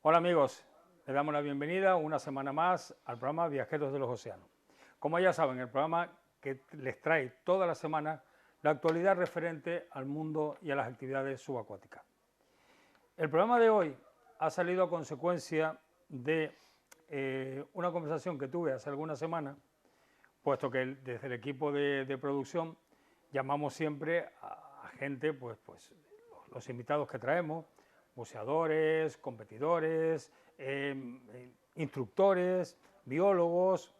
Hola amigos, les damos la bienvenida una semana más al programa Viajeros de los Océanos. Como ya saben, el programa que les trae toda la semana la actualidad referente al mundo y a las actividades subacuáticas. El programa de hoy ha salido a consecuencia de una conversación que tuve hace algunas semanas, puesto que desde el equipo de producción llamamos siempre a gente, pues los invitados que traemos, buceadores, competidores, instructores, biólogos,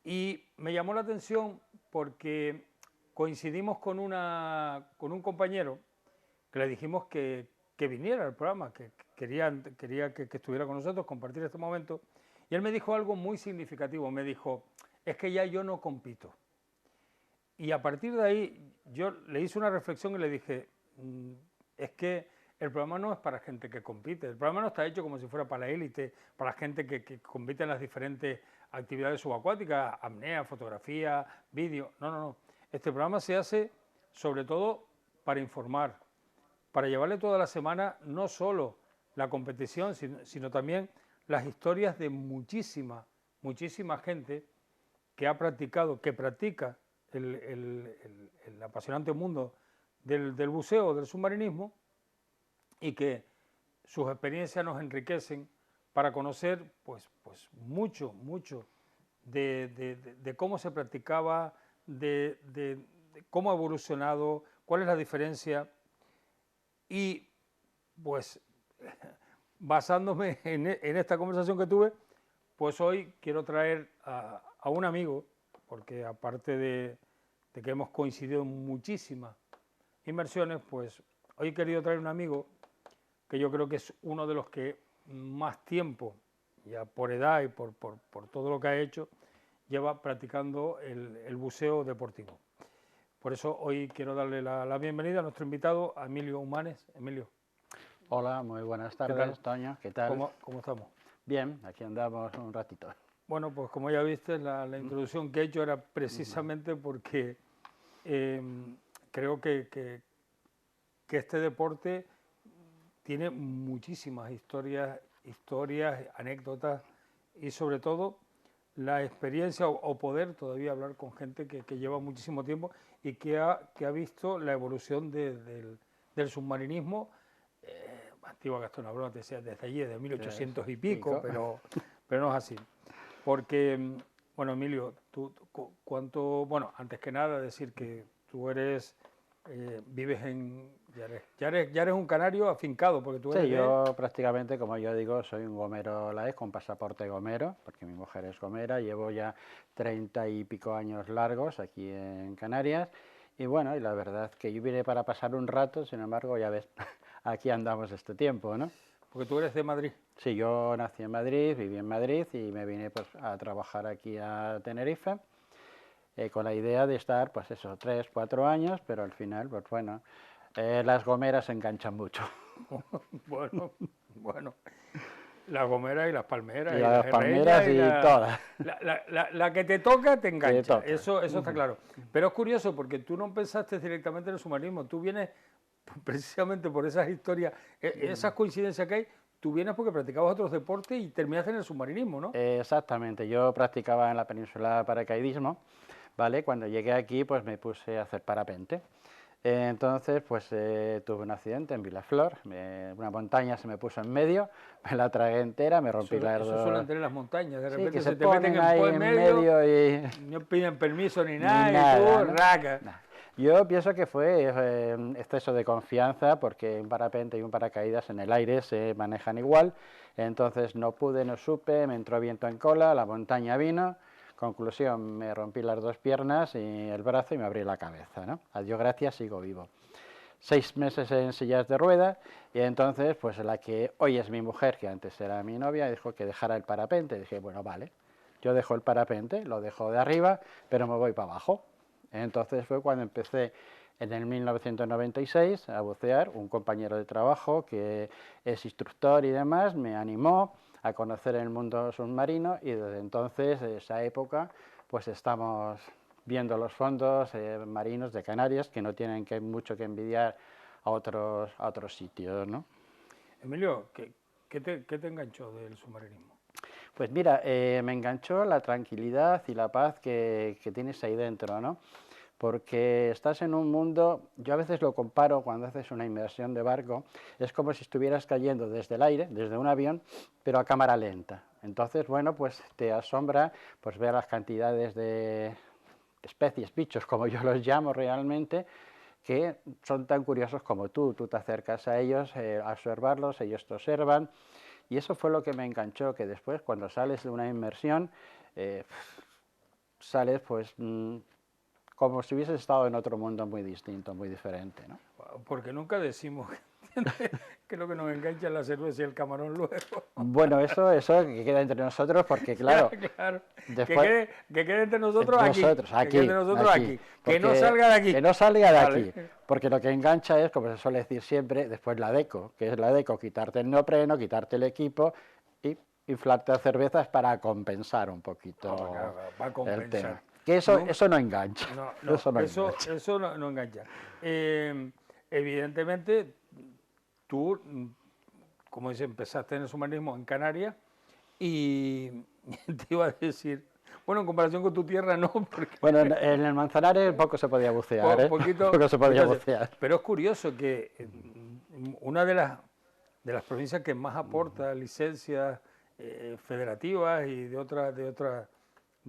y me llamó la atención porque coincidimos con un compañero que le dijimos que viniera al programa, que quería que estuviera con nosotros, compartir este momento, y él me dijo algo muy significativo, me dijo, es que ya yo no compito. Y a partir de ahí yo le hice una reflexión y le dije, es que el programa no es para gente que compite, el programa no está hecho como si fuera para la élite, para la gente que compite en las diferentes actividades subacuáticas, apnea, fotografía, vídeo, no. Este programa se hace sobre todo para informar, para llevarle toda la semana no solo la competición, sino también las historias de muchísima gente que ha practicado, que practica el apasionante mundo del buceo, del submarinismo, y que sus experiencias nos enriquecen para conocer pues mucho de cómo se practicaba, de cómo ha evolucionado, cuál es la diferencia, y pues basándome en esta conversación que tuve, pues hoy quiero traer a un amigo, porque aparte de que hemos coincidido en muchísimas inmersiones, pues hoy he querido traer un amigo que yo creo que es uno de los que más tiempo, ya por edad y por todo lo que ha hecho, lleva practicando el buceo deportivo. Por eso hoy quiero darle la bienvenida a nuestro invitado, a Emilio Humanes. Emilio, hola, muy buenas ¿qué tal? tardes, Toño, ¿qué tal? ¿Cómo estamos? Bien, aquí andamos un ratito. Bueno, pues como ya viste, la introducción que he hecho era precisamente porque creo que este deporte tiene muchísimas historias, anécdotas y sobre todo la experiencia o poder todavía hablar con gente que lleva muchísimo tiempo y que ha visto la evolución del submarinismo. Antigua Gastón Abrona te decía desde allí, de 1800 y pico, pero no es así. Porque, bueno, Emilio, bueno, antes que nada decir que tú vives ya eres un canario afincado, porque tú eres Sí, yo prácticamente, como yo digo, soy un gomero light con pasaporte gomero, porque mi mujer es gomera, llevo ya 30 y pico años largos aquí en Canarias, y bueno, y la verdad que yo vine para pasar un rato, sin embargo, ya ves, aquí andamos este tiempo, ¿no? porque tú eres de Madrid. Sí, yo nací en Madrid, viví en Madrid y me vine pues a trabajar aquí a Tenerife. Con la idea de estar, pues eso, 3, 4 años, pero al final, pues bueno, las gomeras se enganchan mucho. Bueno, las gomeras y las Y palmeras y las las palmeras herreñas y y todas. la que te toca te Te engancha, toca. eso está claro. Pero es curioso porque tú no pensaste directamente en el submarinismo, tú vienes precisamente por esas historias, esas coincidencias que hay, tú vienes porque practicabas otros deportes y terminaste en el submarinismo, ¿no? Exactamente, yo practicaba en la península paracaidismo, ¿vale? Cuando llegué aquí, pues me puse a hacer parapente. Entonces, pues tuve un accidente en Vilaflor, una montaña se me puso en medio, me la tragué entera, me rompí las Eso dos. suelen tener las montañas, de Sí, que repente se se te meten ponen ahí en en medio, medio y no piden permiso ni ni nada y tú, nada, ¿no? raca. Nah. Yo pienso que fue exceso de confianza porque un parapente y un paracaídas en el aire se manejan igual, entonces no pude, no supe, me entró viento en cola, la montaña vino, conclusión, me rompí las dos piernas y el brazo y me abrí la cabeza, ¿no? A Dios gracias, sigo vivo. 6 meses en sillas de ruedas y entonces pues la que hoy es mi mujer, que antes era mi novia, dijo que dejara el parapente, dije, bueno, vale, yo dejo el parapente, lo dejo de arriba, pero me voy para abajo. Entonces fue cuando empecé en el 1996 a bucear, un compañero de trabajo que es instructor y demás, me animó a conocer el mundo submarino y desde entonces, de esa época, pues estamos viendo los fondos marinos de Canarias que no tienen mucho que envidiar a otros sitios, ¿no? Emilio, qué te enganchó del submarinismo? Pues mira, me enganchó la tranquilidad y la paz que tienes ahí dentro, ¿no? Porque estás en un mundo, yo a veces lo comparo cuando haces una inmersión de barco, es como si estuvieras cayendo desde el aire, desde un avión, pero a cámara lenta. Entonces, bueno, pues te asombra pues ver las cantidades de especies, bichos, como yo los llamo realmente, que son tan curiosos como tú te acercas a ellos a observarlos, ellos te observan, y eso fue lo que me enganchó, que después cuando sales de una inmersión, eh, sales pues como si hubieses estado en otro mundo muy distinto, muy diferente, ¿no? Porque nunca decimos que lo que nos engancha es la cerveza y el camarón luego. Bueno, eso que queda entre nosotros, porque claro, Claro, después que quede entre nosotros aquí, nosotros, que quede entre nosotros aquí, aquí, que no porque salga de aquí. que no salga de Vale. aquí, porque lo que engancha es, como se suele decir siempre, después la deco, que es la deco, quitarte el neopreno, quitarte el equipo y inflarte a cervezas para compensar un poquito Va a el tema. compensar. Que eso no engancha, No, no, eso no engancha. eso no engancha. Evidentemente, tú, como dice, empezaste en el submarinismo en Canarias y te iba a decir, bueno, en comparación con tu tierra no, porque Bueno, en el Manzanares poco se podía bucear, ¿eh? poquito, Poco se podía bucear. pero es curioso que una de las provincias que más aporta licencias federativas y de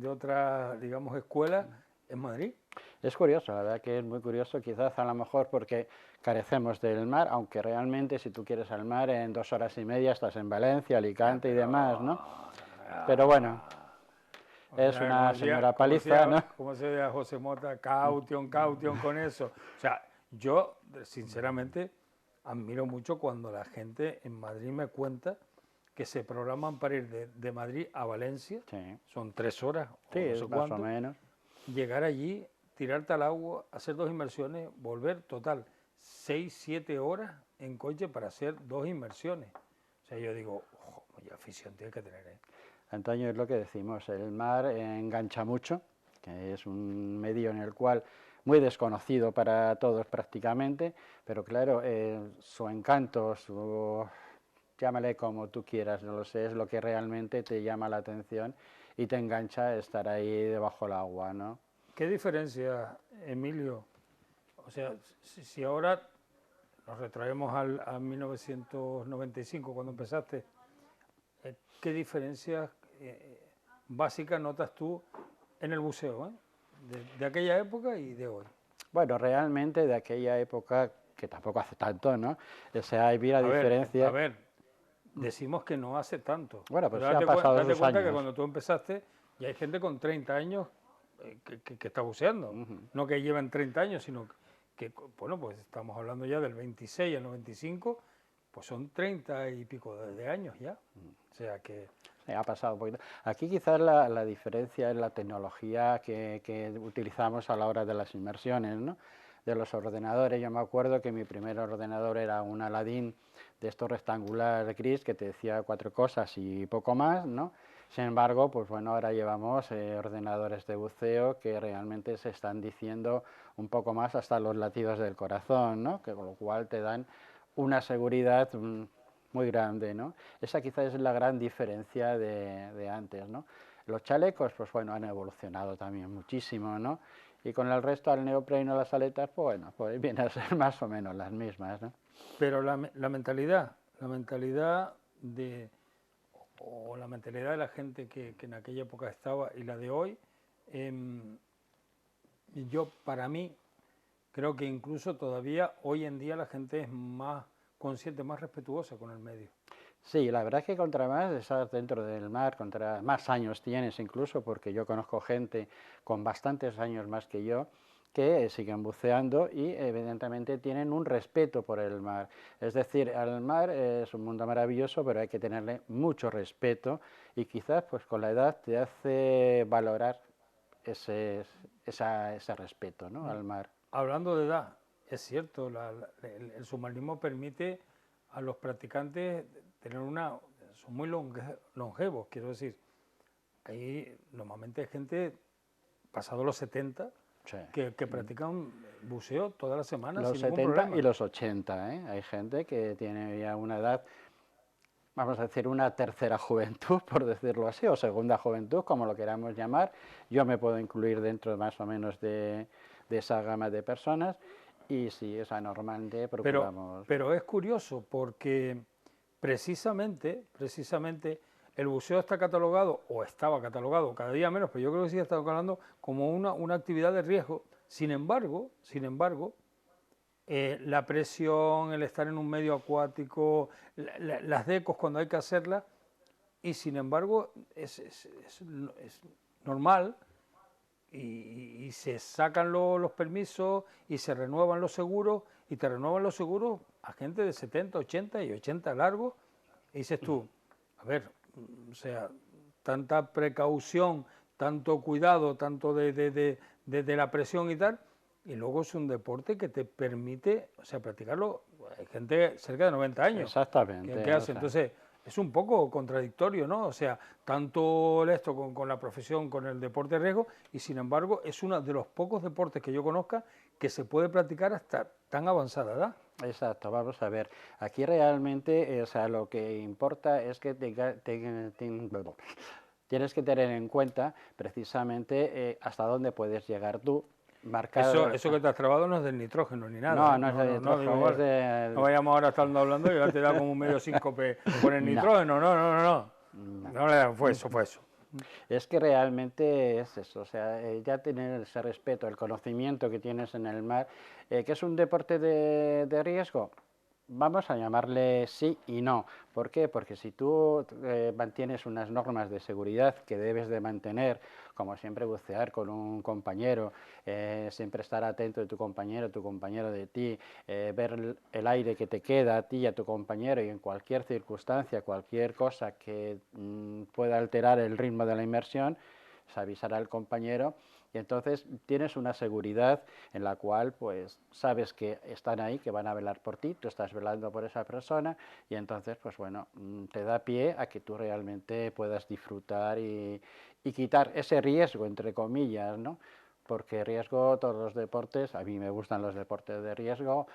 otra, digamos, escuelas es Madrid. Es curioso, la verdad que es muy curioso, quizás a lo mejor porque carecemos del mar, aunque realmente si tú quieres al mar en 2 horas y media estás en Valencia, Ya, Alicante y pero demás, ¿no? Pero bueno, o es sea, una señora paliza, ¿no? como decía José Mota, caution, caution con eso. O sea, yo sinceramente admiro mucho cuando la gente en Madrid me cuenta que se programan para ir de Madrid a Valencia, Sí, son 3 horas sí, o no sé más o cuánto, menos. llegar allí, tirarte al agua, hacer 2 inmersiones, volver, total, 6, 7 horas en coche para hacer 2 inmersiones. O sea, yo digo, ojo, ya afición tiene que tener, ¿eh? Antonio, es lo que decimos, el mar engancha mucho, que es un medio en el cual muy desconocido para todos prácticamente, pero claro, su encanto, llámale como tú quieras, no lo sé, es lo que realmente te llama la atención y te engancha a estar ahí debajo del agua, ¿no? ¿Qué diferencia, Emilio? O sea, si ahora nos retraemos a 1995, cuando empezaste, ¿qué diferencias básicas notas tú en el buceo, de aquella época y de hoy? Bueno, realmente de aquella época, que tampoco hace tanto, ¿no? O sea, hay la A diferencia. ver, decimos que no hace tanto, Bueno, pues pero sí han pasado date esos cuenta que años. cuando tú empezaste ya hay gente con 30 años que está buceando, no que llevan 30 años, sino que, bueno, pues estamos hablando ya del 26 al 95, pues son 30 y pico de años ya, o sea que... Sí, ha pasado un poquito. Aquí quizás la diferencia es la tecnología que utilizamos a la hora de las inmersiones, ¿no? De los ordenadores. Yo me acuerdo que mi primer ordenador era un Aladdin de estos rectangular gris que te decía 4 cosas y poco más, ¿no? Sin embargo, pues bueno, ahora llevamos ordenadores de buceo que realmente se están diciendo un poco más hasta los latidos del corazón, ¿no? Que con lo cual te dan una seguridad muy grande, ¿no? Esa quizás es la gran diferencia de antes, ¿no? Los chalecos, pues bueno, han evolucionado también muchísimo, ¿no? Y con el resto, al neopreno, las aletas, pues bueno, pues vienen a ser más o menos las mismas, ¿no? Pero la mentalidad de, o la mentalidad de la gente que en aquella época estaba y la de hoy, yo para mí creo que incluso todavía hoy en día la gente es más consciente, más respetuosa con el medio. Sí, la verdad es que contra más estás dentro del mar, contra más años tienes incluso, porque yo conozco gente con bastantes años más que yo que siguen buceando y evidentemente tienen un respeto por el mar. Es decir, el mar es un mundo maravilloso, pero hay que tenerle mucho respeto y quizás pues con la edad te hace valorar ese respeto, ¿no? Al mar. Hablando de edad, es cierto, el submarinismo permite a los practicantes tener son muy longevos, quiero decir, hay normalmente hay gente pasado los 70 Sí. que practican buceo toda la semana Los sin ningún 70 problema. y los 80, ¿eh? Hay gente que tiene ya una edad vamos a decir, una tercera juventud, por decirlo así, o segunda juventud, como lo queramos llamar. Yo me puedo incluir dentro más o menos de esa gama de personas y sí, o sea, normalmente procuramos... Pero es curioso porque precisamente el buceo está catalogado, o estaba catalogado, cada día menos, pero yo creo que sí está catalogado como una actividad de riesgo. Sin embargo, la presión, el estar en un medio acuático, las decos cuando hay que hacerlas, y sin embargo es normal y se sacan los permisos y se renuevan los seguros y te renuevan los seguros a gente de 70, 80 y 80 largos y dices tú, a ver, o sea, tanta precaución, tanto cuidado, tanto de la presión y tal, y luego es un deporte que te permite, o sea, practicarlo, hay gente cerca de 90 años Exactamente, que o hace, sea, entonces es un poco contradictorio, ¿no? O sea, tanto esto con la profesión, con el deporte de riesgo, y sin embargo es uno de los pocos deportes que yo conozca que se puede practicar hasta tan avanzada edad. exacto, vamos a ver. Aquí realmente, o sea, lo que importa es que tienes que tener en cuenta precisamente hasta dónde puedes llegar tú, marcar... Eso que te has trabado no es del nitrógeno ni nada, No, ¿eh? no es No, de no, no, digo, nitrógeno, es vale, de... no vayamos ahora estando hablando y ya te da como un medio síncope con el No, nitrógeno, no, no, no, no. no. No, fue eso, fue eso. Es que realmente es eso, o sea, ya tener ese respeto, el conocimiento que tienes en el mar, que es un deporte de riesgo, vamos a llamarle sí y no. ¿Por qué? Porque si tú mantienes unas normas de seguridad que debes de mantener, como siempre bucear con un compañero, siempre estar atento de tu compañero de ti, ver el aire que te queda a ti y a tu compañero y en cualquier circunstancia, cualquier cosa que pueda alterar el ritmo de la inmersión, es avisar al compañero y entonces tienes una seguridad en la cual pues sabes que están ahí, que van a velar por ti, tú estás velando por esa persona y entonces pues bueno, te da pie a que tú realmente puedas disfrutar y quitar ese riesgo entre comillas, ¿no? Porque riesgo, todos los deportes, a mí me gustan los deportes de riesgo,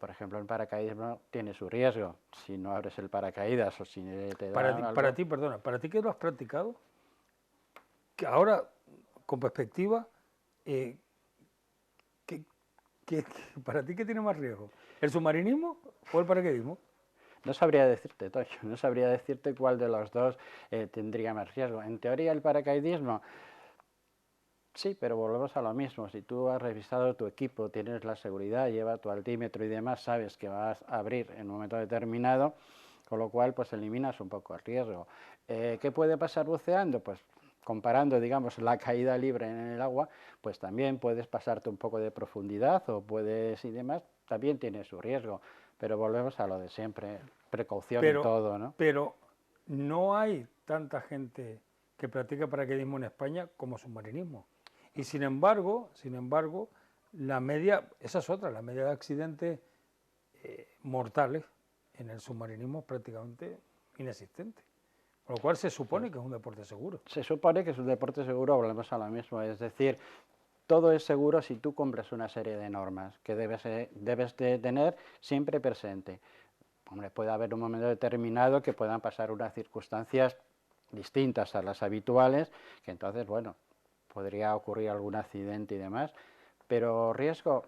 por ejemplo el paracaidismo tiene su riesgo, si no abres el paracaídas o si te da Para algo. ti, perdona, para ti que lo has practicado, que ahora con perspectiva, eh, ¿qué, para ti qué tiene más riesgo? ¿El submarinismo o el paracaidismo? No sabría decirte, Toyo, no sabría decirte cuál de los dos tendría más riesgo. En teoría el paracaidismo, sí, pero volvemos a lo mismo. Si tú has revisado tu equipo, tienes la seguridad, lleva tu altímetro y demás, sabes que vas a abrir en un momento determinado, con lo cual pues eliminas un poco el riesgo. ¿Qué puede pasar buceando? Pues comparando, digamos, la caída libre en el agua, pues también puedes pasarte un poco de profundidad o puedes y demás, también tiene su riesgo, pero volvemos a lo de siempre, precaución en Pero, todo, ¿no? pero no hay tanta gente que practica paracaidismo en España como submarinismo. Y sin embargo, la media, esa es otra, la media de accidentes mortales en el submarinismo es prácticamente inexistente. Con lo cual se supone que es un deporte seguro. Se supone que es un deporte seguro, volvemos a lo mismo, es decir, todo es seguro si tú cumples una serie de normas que debes de tener siempre presente. Hombre, puede haber un momento determinado que puedan pasar unas circunstancias distintas a las habituales, que entonces, bueno, podría ocurrir algún accidente y demás, pero riesgo,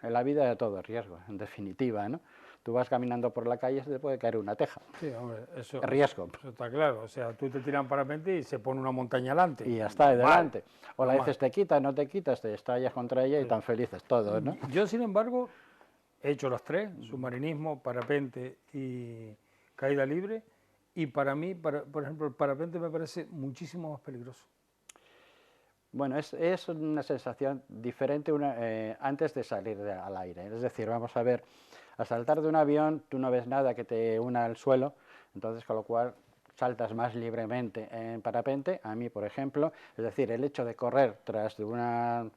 en la vida de todo es riesgo, en definitiva, ¿no? Tú vas caminando por la calle y se te puede caer una teja. Sí, hombre, Riesgo. eso está claro. O sea, tú te tiran parapente y se pone una montaña adelante. Y ya está, adelante. O la normal. dices te quitas, no te quitas, te estallas contra ella y tan felices todos, ¿no? Yo, sin embargo, he hecho los tres, submarinismo, parapente y caída libre, y para mí, por ejemplo, el parapente me parece muchísimo más peligroso. Bueno, es una sensación diferente antes de salir al aire. Es decir, vamos a ver, al saltar de un avión tú no ves nada que te una al suelo, entonces con lo cual saltas más libremente en parapente. A mí, por ejemplo, es decir, el hecho de correr tras de una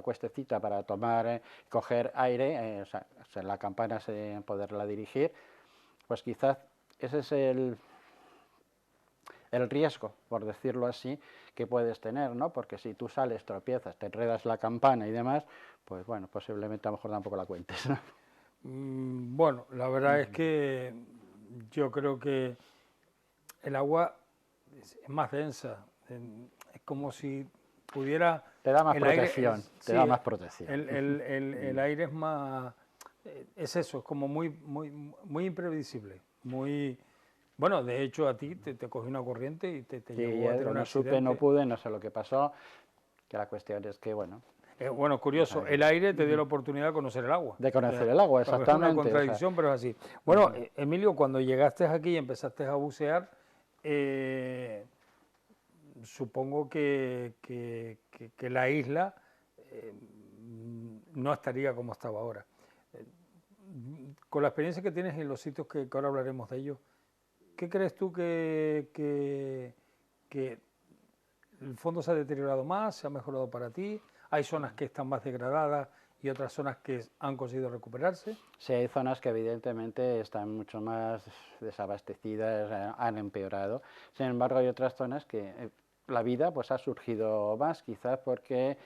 cuestecita para tomar, coger aire, o sea, la campana sin poderla dirigir, pues quizás ese es el riesgo, por decirlo así, que puedes tener, ¿no? Porque si tú sales, tropiezas, te enredas la campana y demás, pues bueno, posiblemente a lo mejor tampoco la cuentes, ¿no? Bueno, la verdad es que yo creo que el agua es más densa, es como si pudiera... Te da más El aire protección, te sí, da más protección. el aire es más... Es eso, es como muy imprevisible, muy... Bueno, de hecho a ti te cogió una corriente y te Sí, llevó a tener un no supe, no accidente. pude, no sé lo que pasó, que la cuestión es que, bueno, Bueno, curioso, el aire te dio la oportunidad de conocer el agua. de conocer el agua, Es una exactamente. O sea, contradicción, pero es así. Bueno, Emilio, cuando llegaste aquí y empezaste a bucear, supongo que la isla no estaría como estaba ahora. Eh, con la experiencia que tienes en los sitios que ahora hablaremos de ellos, ¿qué crees tú que el fondo se ha deteriorado más, se ha mejorado para ti? ¿Hay zonas que están más degradadas y otras zonas que han conseguido recuperarse? sí, hay zonas que evidentemente están mucho más desabastecidas, han empeorado. Sin embargo, hay otras zonas que la vida pues ha surgido más, quizás porque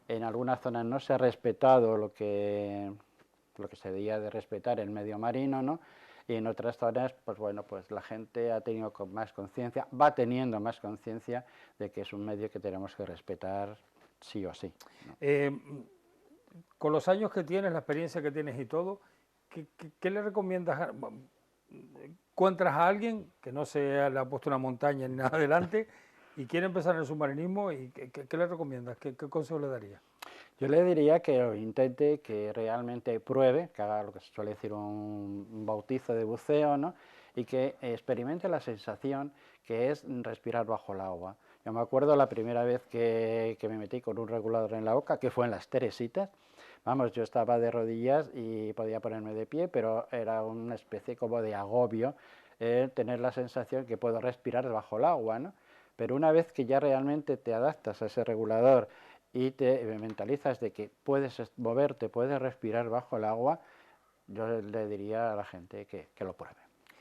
en algunas zonas no se ha respetado lo que se debía de respetar el medio marino, ¿no? Y en otras zonas, pues bueno, pues la gente ha tenido más conciencia, va teniendo más conciencia de que es un medio que tenemos que respetar sí o sí, ¿no? Con los años que tienes, la experiencia que tienes y todo, ¿qué le recomiendas? ¿Encuentras a alguien que no se le ha puesto una montaña ni nada adelante y quiere empezar en el submarinismo y qué le recomiendas? ¿Qué consejo le darías? Yo le diría que lo intente, que realmente pruebe, que haga lo que se suele decir un bautizo de buceo, ¿no? Y que experimente la sensación que es respirar bajo el agua. Yo me acuerdo la primera vez que me metí con un regulador en la boca, que fue en las Teresitas. Vamos, yo estaba de rodillas y podía ponerme de pie, pero era una especie como de agobio tener la sensación que puedo respirar bajo el agua, ¿no? Pero una vez que ya realmente te adaptas a ese regulador y te mentalizas de que puedes moverte, puedes respirar bajo el agua, yo le diría a la gente que lo pruebe.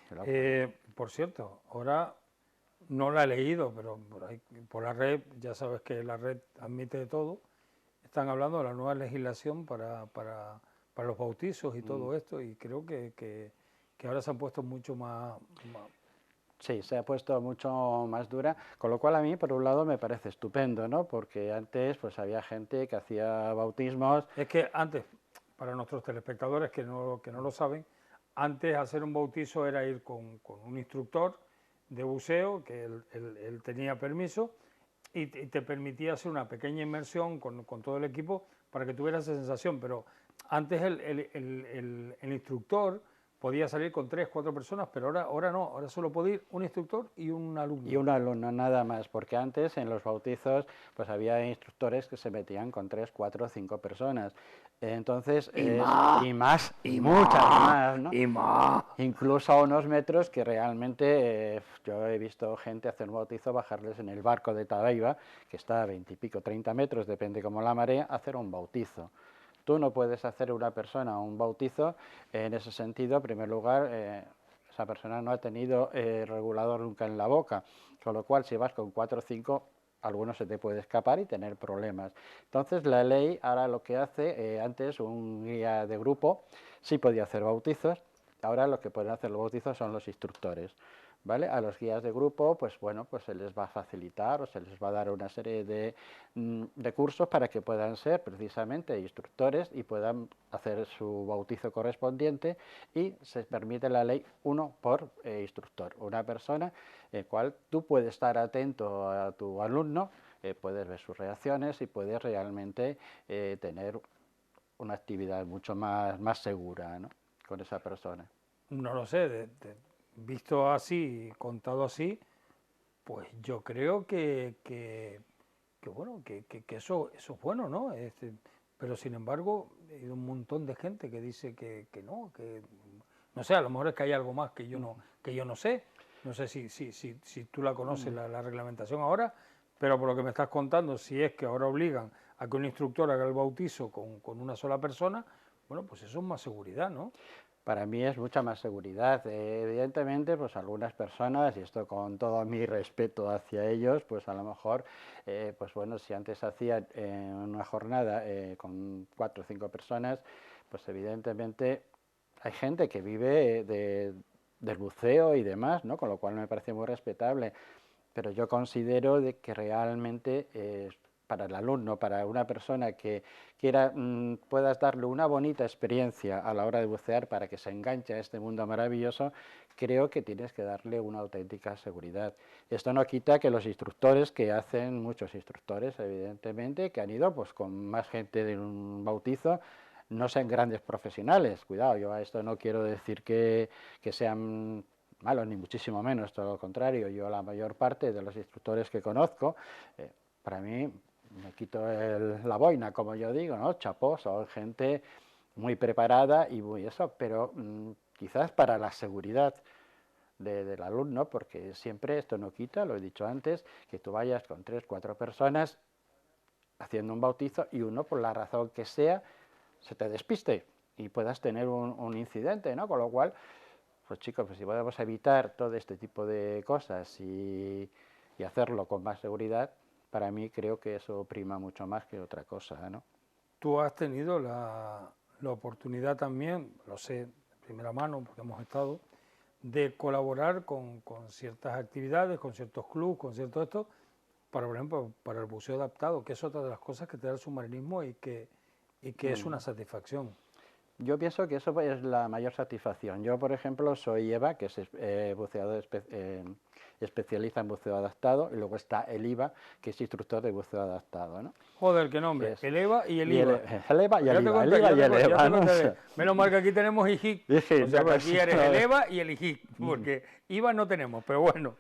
Que lo pruebe. Por cierto, ahora no la he leído, pero por la red, ya sabes que la red admite de todo, están hablando de la nueva legislación para los bautizos y todo esto, y creo que ahora se han puesto mucho más... Sí, se ha puesto mucho más dura, con lo cual a mí, por un lado, me parece estupendo, ¿no? Porque antes pues había gente que hacía bautismos. Es que antes, para nuestros telespectadores que no lo saben, antes hacer un bautizo era ir con un instructor de buceo, que él tenía permiso, y te permitía hacer una pequeña inmersión con todo el equipo para que tuvieras esa sensación, pero antes el instructor podía salir con 3, 4 personas, pero ahora no, ahora solo puede ir un instructor y un Y alumno. un alumno, nada más, porque antes en los bautizos pues había instructores que se metían con 3, 4, 5 personas. Entonces y más, y muchas más, ¿no? Y más. Incluso a unos metros que realmente yo he visto gente hacer un bautizo, bajarles en el barco de Tabaiba, que está a 20 y pico, 30 metros, depende como la marea, hacer un bautizo. Tú no puedes hacer una persona un bautizo en ese sentido, en primer lugar, esa persona no ha tenido regulador nunca en la boca, con lo cual si vas con 4 o 5, algunos se te puede escapar y tener problemas. Entonces la ley ahora lo que hace, antes un guía de grupo sí podía hacer bautizos, ahora lo que pueden hacer los bautizos son los instructores. ¿Vale? A los guías de grupo, pues bueno, pues se les va a facilitar o se les va a dar una serie de cursos para que puedan ser precisamente instructores y puedan hacer su bautizo correspondiente, y se permite la ley uno por instructor, una persona en cual tú puedes estar atento a tu alumno, puedes ver sus reacciones y puedes realmente tener una actividad mucho más segura, ¿no? Con esa persona. No lo sé, visto así, contado así, pues yo creo que bueno, que eso es bueno, ¿no? Pero sin embargo, hay un montón de gente que dice que no, que no sé, a lo mejor es que hay algo más que yo no sé. No sé si tú la conoces, la reglamentación ahora, pero por lo que me estás contando, si es que ahora obligan a que un instructor haga el bautizo con una sola persona, bueno, pues eso es más seguridad, ¿no? Para mí es mucha más seguridad. Evidentemente, pues algunas personas, y esto con todo mi respeto hacia ellos, pues a lo mejor, pues bueno, si antes hacían una jornada con 4 o 5 personas, pues evidentemente hay gente que vive del buceo y demás, ¿no? Con lo cual me parece muy respetable. Pero yo considero de que realmente para el alumno, para una persona que quiera, puedas darle una bonita experiencia a la hora de bucear para que se enganche a este mundo maravilloso, creo que tienes que darle una auténtica seguridad. Esto no quita que los instructores, que hacen muchos instructores, evidentemente, que han ido pues con más gente de un bautizo, no sean grandes profesionales. Cuidado, yo a esto no quiero decir que sean malos, ni muchísimo menos, todo lo contrario. Yo la mayor parte de los instructores que conozco, para mí, me quito la boina, como yo digo, ¿no? Chapó, son gente muy preparada y muy eso, pero quizás para la seguridad del alumno, porque siempre esto no quita, lo he dicho antes, que tú vayas con 3, 4 personas haciendo un bautizo y uno, por la razón que sea, se te despiste y puedas tener un incidente, ¿no? Con lo cual, pues chicos, pues si podemos evitar todo este tipo de cosas y hacerlo con más seguridad, para mí creo que eso prima mucho más que otra cosa, ¿no? Tú has tenido la oportunidad también, lo sé de primera mano porque hemos estado, de colaborar con ciertas actividades, con ciertos clubes, con cierto esto, para, por ejemplo, para el buceo adaptado, que es otra de las cosas que te da el submarinismo y que es una satisfacción. Yo pienso que eso es la mayor satisfacción. Yo, por ejemplo, soy Eva, que es buceador especialista en buceo adaptado, y luego está el IVA, que es instructor de buceo adaptado, ¿no? Joder, qué nombre, Es, el EVA y el y IVA. el EVA y el IVA, el IVA y el Ya te EVA, ¿no? contaré. Menos mal que aquí tenemos IJIC, Dije, o sea no, que pues, aquí eres el EVA y el IJIC, porque IVA no tenemos, pero bueno,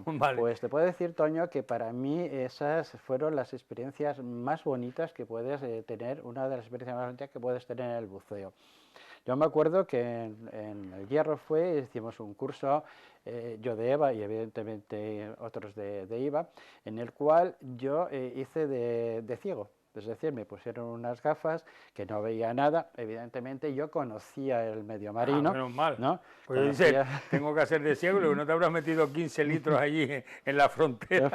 vale. Pues te puedo decir, Toño, que para mí esas fueron las experiencias más bonitas que puedes tener, una de las experiencias más bonitas que puedes tener en el buceo. Yo me acuerdo que en el Hierro hicimos un curso, yo de EVA y evidentemente otros de IVA, en el cual yo hice de ciego. Es decir, me pusieron unas gafas que no veía nada. Evidentemente yo conocía el medio marino, Menos mal. ¿no? Pues dice, tengo que hacer de ciego, luego no te habrás metido 15 litros allí en la frontera,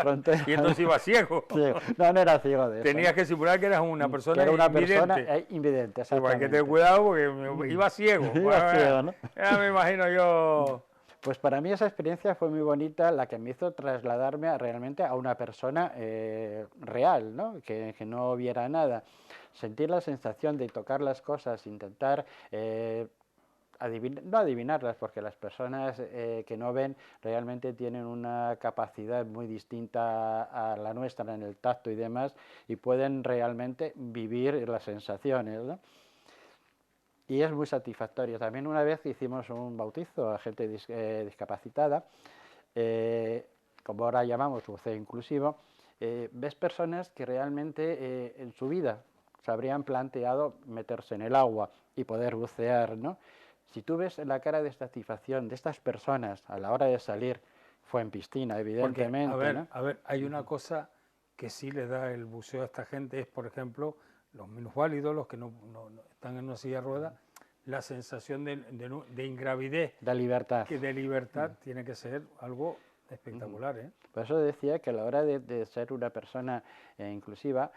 y entonces iba ciego. Ciego. No, no era ciego de eso. Tenías que simular que eras una persona que era una invidente. persona invidente, Sí, pues hay que exactamente. tener cuidado porque iba ciego. Iba ciego, ¿no? Ya me imagino yo. Pues para mí esa experiencia fue muy bonita, la que me hizo trasladarme realmente a una persona real, ¿no? Que no viera nada. Sentir la sensación de tocar las cosas, intentar no adivinarlas, porque las personas que no ven realmente tienen una capacidad muy distinta a la nuestra en el tacto y demás, y pueden realmente vivir las sensaciones, ¿no? Y es muy satisfactorio. También una vez hicimos un bautizo a gente discapacitada, como ahora llamamos buceo inclusivo, ves personas que realmente en su vida se habrían planteado meterse en el agua y poder bucear, ¿no? Si tú ves la cara de satisfacción de estas personas a la hora de salir, fue en piscina, evidentemente, Porque, ¿no? a ver, hay una cosa que sí le da el buceo a esta gente, es por ejemplo, los minusválidos, los que no están en una silla de ruedas, la sensación de ingravidez, De libertad. que de libertad tiene que ser algo espectacular, ¿eh? Por eso decía que a la hora de ser una persona inclusiva,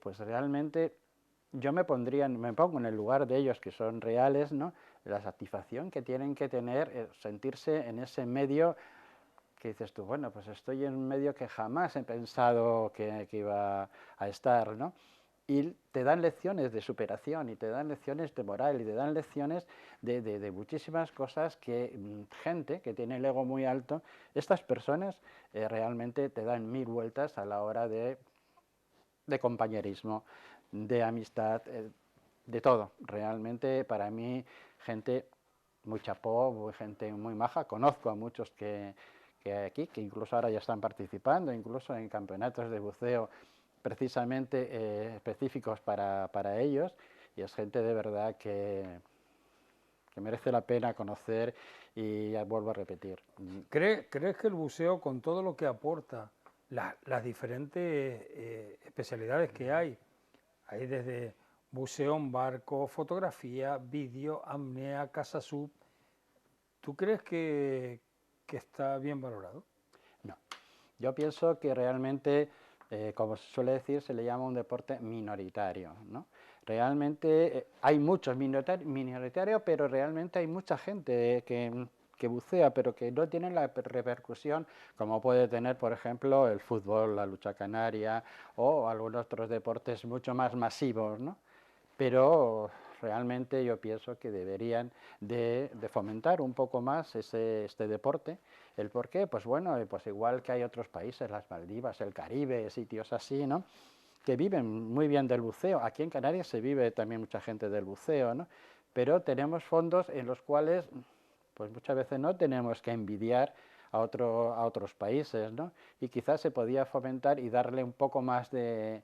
pues realmente yo me pongo en el lugar de ellos que son reales, ¿no? La satisfacción que tienen que tener, sentirse en ese medio que dices tú, bueno, pues estoy en un medio que jamás he pensado que iba a estar, ¿no? Y te dan lecciones de superación y te dan lecciones de moral y te dan lecciones de muchísimas cosas que gente que tiene el ego muy alto, estas personas realmente te dan mil vueltas a la hora de compañerismo, de amistad, de todo. Realmente para mí gente muy chapó, gente muy maja, conozco a muchos que aquí, que incluso ahora ya están participando, incluso en campeonatos de buceo precisamente específicos para ellos, y es gente de verdad que merece la pena conocer y ya vuelvo a repetir. ¿Crees que el buceo, con todo lo que aporta, las diferentes especialidades que hay desde buceo en barco, fotografía, vídeo, apnea, casa sub, ¿tú crees que está bien valorado? No, yo pienso que realmente, como se suele decir, se le llama un deporte minoritario, ¿no? Realmente hay muchos minoritarios, pero realmente hay mucha gente que bucea, pero que no tienen la repercusión como puede tener, por ejemplo, el fútbol, la lucha canaria o algunos otros deportes mucho más masivos, ¿no? Pero realmente yo pienso que deberían de fomentar un poco más este deporte. ¿El por qué? Pues bueno, pues igual que hay otros países, las Maldivas, el Caribe, sitios así, ¿no?, que viven muy bien del buceo. Aquí en Canarias se vive también mucha gente del buceo, ¿no? Pero tenemos fondos en los cuales pues muchas veces no tenemos que envidiar a otros países, ¿no? Y quizás se podía fomentar y darle un poco más de,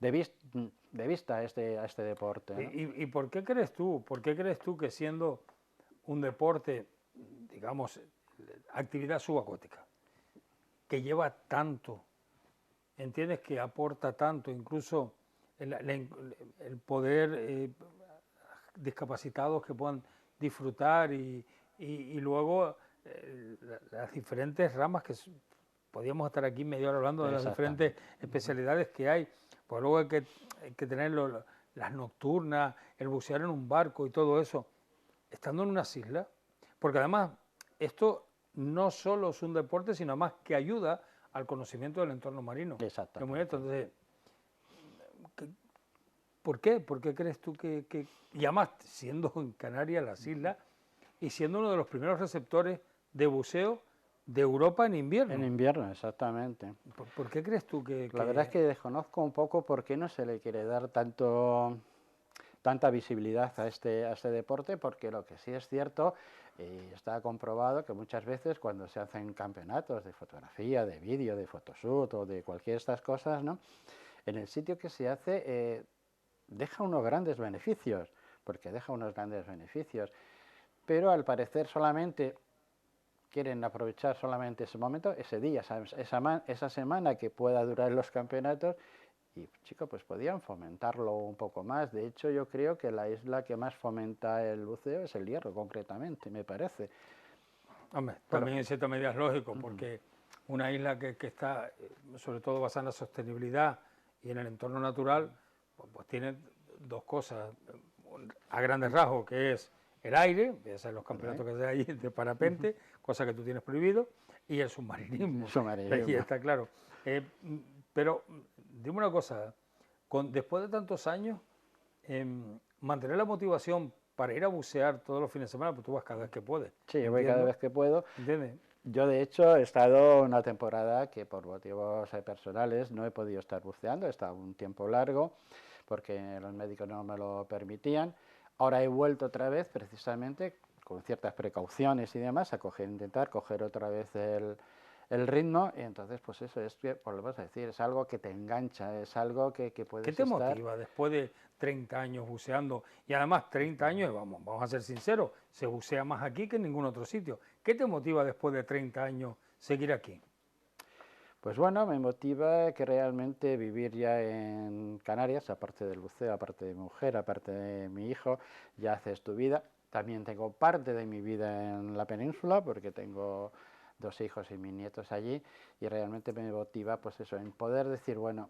vis, de vista a este deporte, ¿no? ¿Y por qué crees tú? ¿Por qué crees tú que siendo un deporte, digamos, actividad subacuática, que lleva tanto, entiendes que aporta tanto, incluso el poder discapacitados que puedan disfrutar y luego las diferentes ramas podríamos estar aquí media hora hablando de las diferentes especialidades que hay, pues luego hay que tener las nocturnas, el bucear en un barco y todo eso, estando en unas islas, porque además esto no solo es un deporte, sino además que ayuda al conocimiento del entorno marino. Exactamente. Entonces, ¿por qué? ¿Por qué crees tú y además siendo en Canarias, las islas, y siendo uno de los primeros receptores de buceo de Europa en invierno? En invierno, exactamente. ¿Por qué crees tú que...? La verdad es que desconozco un poco por qué no se le quiere dar tanta visibilidad a este deporte, porque lo que sí es cierto, está comprobado que muchas veces cuando se hacen campeonatos de fotografía, de vídeo, de photoshoot o de cualquiera de estas cosas, ¿no?, en el sitio que se hace deja unos grandes beneficios, pero al parecer solamente quieren aprovechar solamente ese momento, ese día, esa semana que pueda durar los campeonatos. Y chicos, pues podían fomentarlo un poco más. De hecho, yo creo que la isla que más fomenta el buceo es el Hierro, concretamente, me parece. Hombre, también en cierta medida es lógico, porque una isla que está sobre todo basada en la sostenibilidad y en el entorno natural, pues tiene dos cosas a grandes rasgos, que es el aire, ya sabes los campeonatos que hay allí de parapente, cosa que tú tienes prohibido, y el submarinismo. Ahí está claro. Pero dime una cosa, después de tantos años, mantener la motivación para ir a bucear todos los fines de semana, pues tú vas cada vez que puedes. Sí, voy cada vez que puedo. ¿Entiendes? Yo, de hecho, he estado una temporada que por motivos personales no he podido estar buceando, he estado un tiempo largo porque los médicos no me lo permitían. Ahora he vuelto otra vez, precisamente, con ciertas precauciones y demás, a intentar coger otra vez el ritmo, y entonces, pues eso es que, volvemos a decir, es algo que te engancha, es algo que puedes ¿Qué te motiva después de 30 años buceando? Y además 30 años, vamos a ser sinceros, se bucea más aquí que en ningún otro sitio. ¿Qué te motiva después de 30 años seguir aquí? Pues bueno, me motiva que realmente vivir ya en Canarias, aparte del buceo, aparte de mi mujer, aparte de mi hijo, ya haces tu vida. También tengo parte de mi vida en la península, porque tengo 2 hijos y mis nietos allí, y realmente me motiva, pues eso, en poder decir, bueno,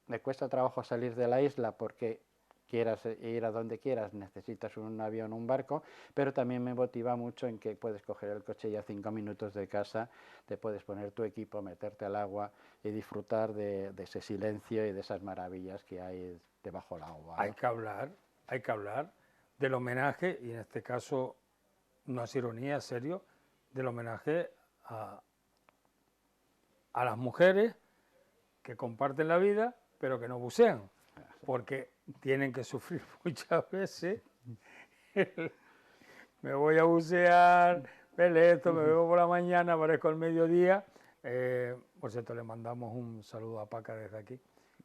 me cuesta trabajo salir de la isla porque quieras ir a donde quieras, necesitas un avión o un barco, pero también me motiva mucho en que puedes coger el coche y a 5 minutos de casa te puedes poner tu equipo, meterte al agua y disfrutar de ese silencio y de esas maravillas que hay debajo del agua, ¿no? Hay que hablar del homenaje, y en este caso no es ironía, es serio, del homenaje a las mujeres que comparten la vida, pero que no bucean, porque tienen que sufrir muchas veces. Me voy a bucear, esto, me veo por la mañana, aparezco al mediodía. Por cierto, le mandamos un saludo a Paca desde aquí,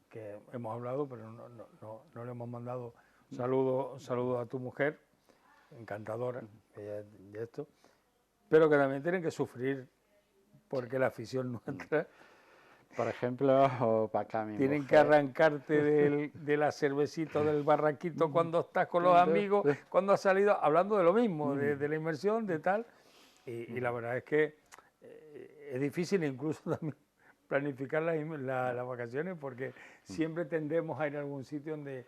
que hemos hablado, pero no le hemos mandado saludo a tu mujer, encantadora, de esto, pero que también tienen que sufrir porque la afición nuestra... Por ejemplo, Paca, mi tienen mujer, que arrancarte de la cervecita del barraquito cuando estás con los amigos, cuando has salido, hablando de lo mismo, de la inmersión, de tal, y la verdad es que es difícil incluso también planificar las vacaciones, porque siempre tendemos a ir a algún sitio donde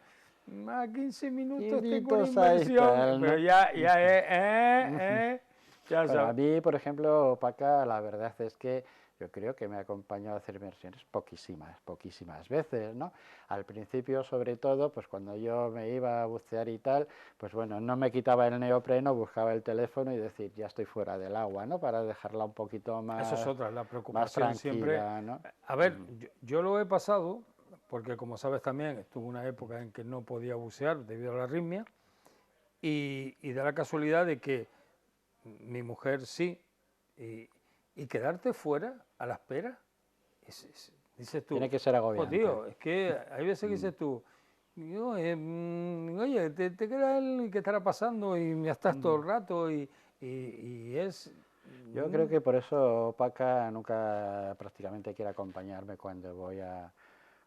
a 15 minutos tengo una inmersión, pero ya es... Ya Bueno, a sabes. mí, por ejemplo, Paca, la verdad es que yo creo que me ha acompañado a hacer inmersiones poquísimas veces, ¿no? Al principio, sobre todo, pues cuando yo me iba a bucear y tal, pues bueno, no me quitaba el neopreno, buscaba el teléfono y decir, ya estoy fuera del agua, ¿no? Para dejarla un poquito Eso es más, otra, la más preocupación siempre. tranquila, ¿no? A ver, yo lo he pasado, porque como sabes también, estuve una época en que no podía bucear debido a la arritmia, y da la casualidad de que mi mujer sí, y, y quedarte fuera a la espera, dices tú, Tiene que ser jo agobiante. tío, es que hay veces que dices tú, oye, te queda él, ¿qué estará pasando? Y ya estás todo el rato y es... Yo creo que por eso Paca nunca prácticamente quiere acompañarme cuando voy a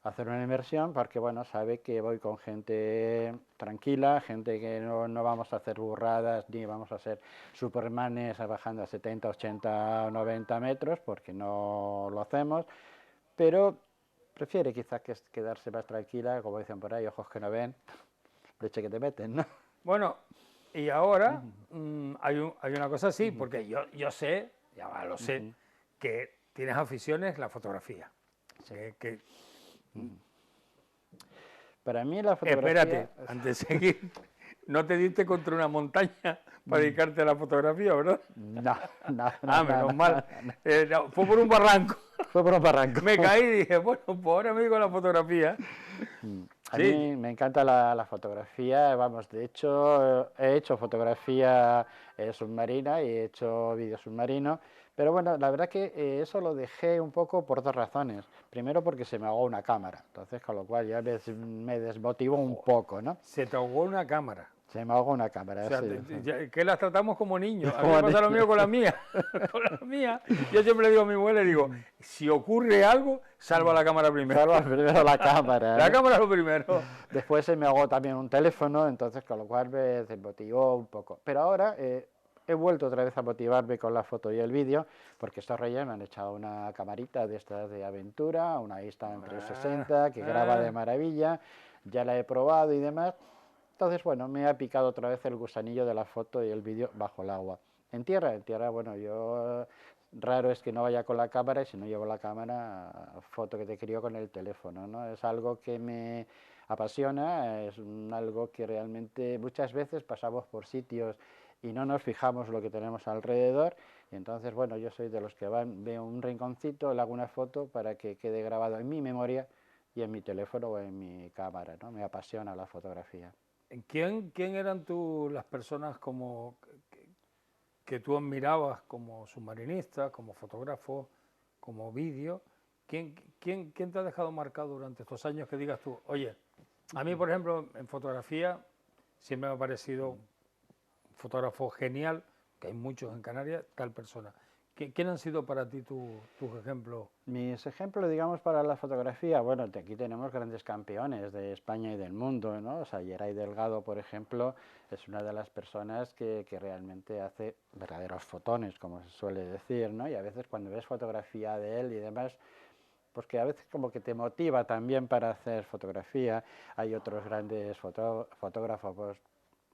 hacer una inmersión, porque bueno, sabe que voy con gente tranquila, gente que no vamos a hacer burradas ni vamos a ser supermanes bajando a 70, 80 o 90 metros, porque no lo hacemos, pero prefiere quizás que quedarse más tranquila, como dicen por ahí, ojos que no ven, leche que te meten, ¿no? Bueno, y ahora hay una cosa así, porque yo sé, ya va, lo sé, que tienes aficiones la fotografía. Que, Para mí la fotografía... espérate, antes de seguir, no te diste contra una montaña para dedicarte a la fotografía, ¿verdad? No, no, no, Ah, no, menos no, mal. no. No, fue por un barranco. Fue por un barranco. Me caí y dije, bueno, pues ahora me dedico a la fotografía. A Sí, mí me encanta la fotografía, vamos, de hecho he hecho fotografía submarina y he hecho vídeo submarino, pero bueno, la verdad que eso lo dejé un poco por dos razones. Primero porque se me ahogó una cámara, entonces con lo cual ya me desmotivó un poco, ¿no? se te ahogó una cámara. Se me ahogó una O cámara, sea, sí. que las tratamos como niños. A mí me Como pasa lo niño. mío con la mía. Con la mía. Yo siempre le digo a mi mujer, le digo, si ocurre algo, salva la cámara primero. Salva primero la cámara, La ¿no? cámara es lo primero. Después se me ahogó también un teléfono, entonces con lo cual me desmotivó un poco. Pero ahora he vuelto otra vez a motivarme con la foto y el vídeo, porque estos reyes me han echado una camarita de estas de aventura, una Insta Ah, 360 que graba de ah. maravilla, ya la he probado y demás. Entonces, bueno, me ha picado otra vez el gusanillo de la foto y el vídeo bajo el agua. En tierra, bueno, yo raro es que no vaya con la cámara y si no llevo la cámara, foto que te crío con el teléfono, ¿no? Es algo que me apasiona, es algo que realmente muchas veces pasamos por sitios y no nos fijamos lo que tenemos alrededor y entonces, bueno, yo soy de los que van, veo un rinconcito, le hago una foto para que quede grabado en mi memoria y en mi teléfono o en mi cámara, ¿no? Me apasiona la fotografía. ¿Quién eran las personas como que tú admirabas como submarinista, como fotógrafo, como vídeo? ¿Quién te ha dejado marcado durante estos años que digas tú, oye, a mí, por ejemplo, en fotografía siempre me ha parecido un fotógrafo genial, que hay muchos en Canarias, tal persona? ¿Quién han sido para ti tus ejemplos? Mis ejemplos, digamos, para la fotografía, bueno, aquí tenemos grandes campeones de España y del mundo, ¿no? O sea, Yeray Delgado, por ejemplo, es una de las personas que realmente hace verdaderos fotones, como se suele decir, ¿no? Y a veces cuando ves fotografía de él y demás, pues que a veces como que te motiva también para hacer fotografía. Hay otros grandes fotógrafos, pues,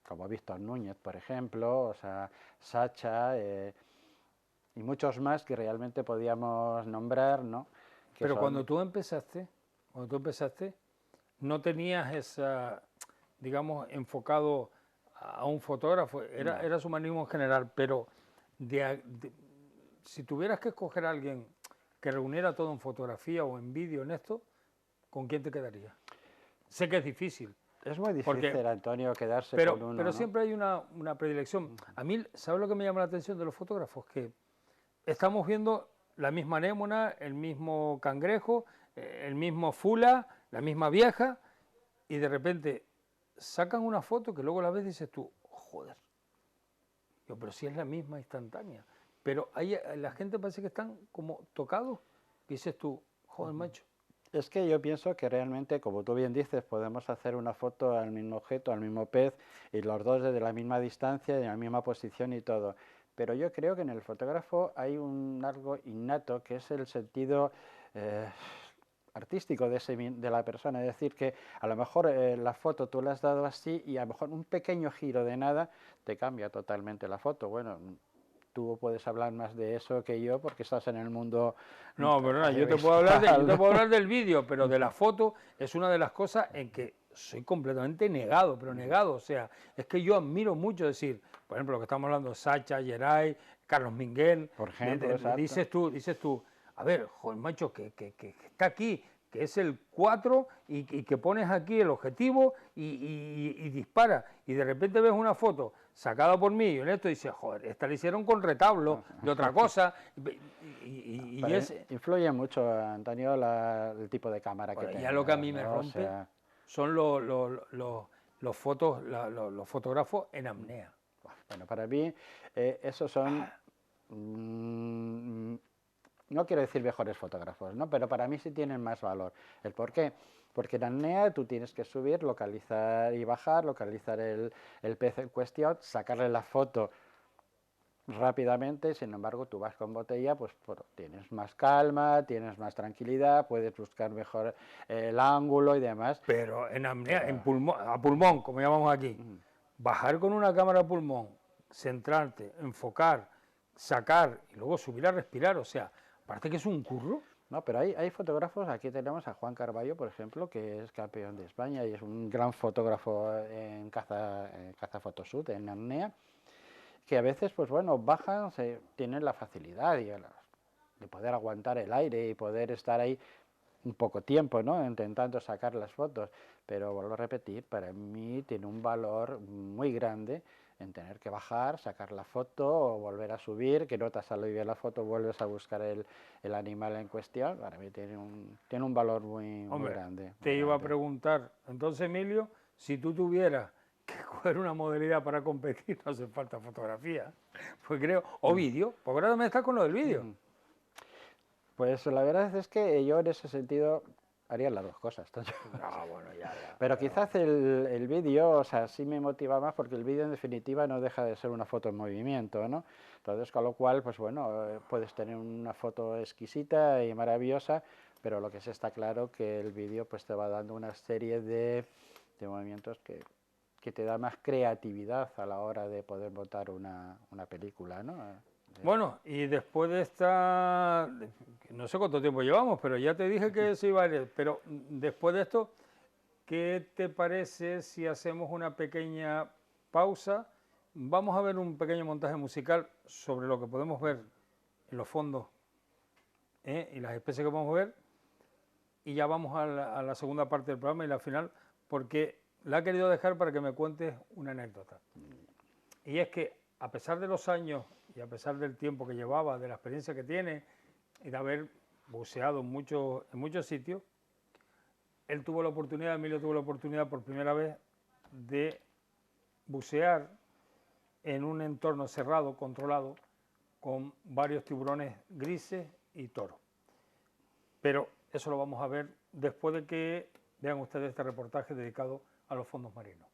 como Víctor Núñez, por ejemplo, o sea, Sacha, y muchos más que realmente podíamos nombrar, ¿no? Que Pero son... cuando tú empezaste, no tenías esa, digamos, enfocado a un fotógrafo, No. era humanismo en general, pero si tuvieras que escoger a alguien que reuniera todo en fotografía o en vídeo en esto, ¿con quién te quedarías? Sé que es difícil, Es muy porque, difícil, Antonio, quedarse con pero uno, ¿no? siempre hay una predilección. A mí, ¿sabes lo que me llama la atención de los fotógrafos? Que estamos viendo la misma anémona, el mismo cangrejo, el mismo fula, la misma vieja, y de repente sacan una foto que luego la ves y dices tú, joder, yo, pero si es la misma instantánea. Pero ahí la gente parece que están como tocados, y dices tú, joder, macho. Es que yo pienso que realmente, como tú bien dices, podemos hacer una foto al mismo objeto, al mismo pez, y los dos desde la misma distancia, en la misma posición y todo. Pero yo creo que en el fotógrafo hay algo innato, que es el sentido eh, artístico de la persona. Es decir, que a lo mejor la foto tú la has dado así y a lo mejor un pequeño giro de nada te cambia totalmente la foto. Bueno, tú puedes hablar más de eso que yo porque estás en el mundo. No, pero no, yo te puedo hablar del vídeo, pero de la foto es una de las cosas en que soy completamente negado, pero negado. O sea, es que yo admiro mucho decir, por ejemplo, lo que estamos hablando, Sacha, Geray, Carlos Miguel. Por ejemplo, dices tú, a ver, joder, macho, que está aquí, que es el 4 y que pones aquí el objetivo y dispara. Y de repente ves una foto sacada por mí y en esto dices, joder, esta la hicieron con retablo de otra cosa. Influye mucho, Antonio, el tipo de cámara que tengas. Ya lo que a mí me rompe, o sea, son los fotógrafos en apnea. Bueno, para mí esos son... no quiero decir mejores fotógrafos, ¿no? Pero para mí sí tienen más valor. ¿El por qué? Porque en apnea tú tienes que subir, localizar y bajar, localizar el pez en cuestión, sacarle la foto rápidamente. Sin embargo, tú vas con botella, pues tienes más calma, tienes más tranquilidad, puedes buscar mejor el ángulo y demás. Pero en apnea, a pulmón, como llamamos aquí, bajar con una cámara a pulmón, centrarte, enfocar, sacar y luego subir a respirar, o sea, aparte que es un curro. No, pero hay fotógrafos, aquí tenemos a Juan Carballo, por ejemplo, que es campeón de España y es un gran fotógrafo en caza photoshoot, en apnea, que a veces, pues bueno, bajan, tienen la facilidad de poder aguantar el aire y poder estar ahí un poco tiempo, ¿no?, intentando sacar las fotos, pero vuelvo a repetir, para mí tiene un valor muy grande en tener que bajar, sacar la foto o volver a subir, que no te ha salido bien la foto, vuelves a buscar el animal en cuestión. Para mí tiene un valor muy grande. Te iba a preguntar, entonces, Emilio, si tú tuvieras que coger una modalidad para competir, no hace falta fotografía, pues creo, o vídeo, porque ahora me estás con lo del vídeo. Pues la verdad es que yo en ese sentido haría las dos cosas. Bueno, pero quizás el vídeo, o sea, sí me motiva más porque el vídeo en definitiva no deja de ser una foto en movimiento, ¿no? Entonces, con lo cual, pues bueno, puedes tener una foto exquisita y maravillosa, pero lo que sí está claro que el vídeo pues te va dando una serie de movimientos que te da más creatividad a la hora de poder montar una película, ¿no? Bueno, y después de esta, no sé cuánto tiempo llevamos, pero ya te dije que se iba a ir, pero después de esto, ¿qué te parece si hacemos una pequeña pausa? Vamos a ver un pequeño montaje musical sobre lo que podemos ver en los fondos y las especies que podemos ver, y ya vamos a la segunda parte del programa y la final, porque la he querido dejar para que me cuentes una anécdota. Y es que a pesar de los años y a pesar del tiempo que llevaba, de la experiencia que tiene y de haber buceado en muchos sitios, Emilio tuvo la oportunidad por primera vez de bucear en un entorno cerrado, controlado, con varios tiburones grises y toros. Pero eso lo vamos a ver después de que vean ustedes este reportaje dedicado a los fondos marinos.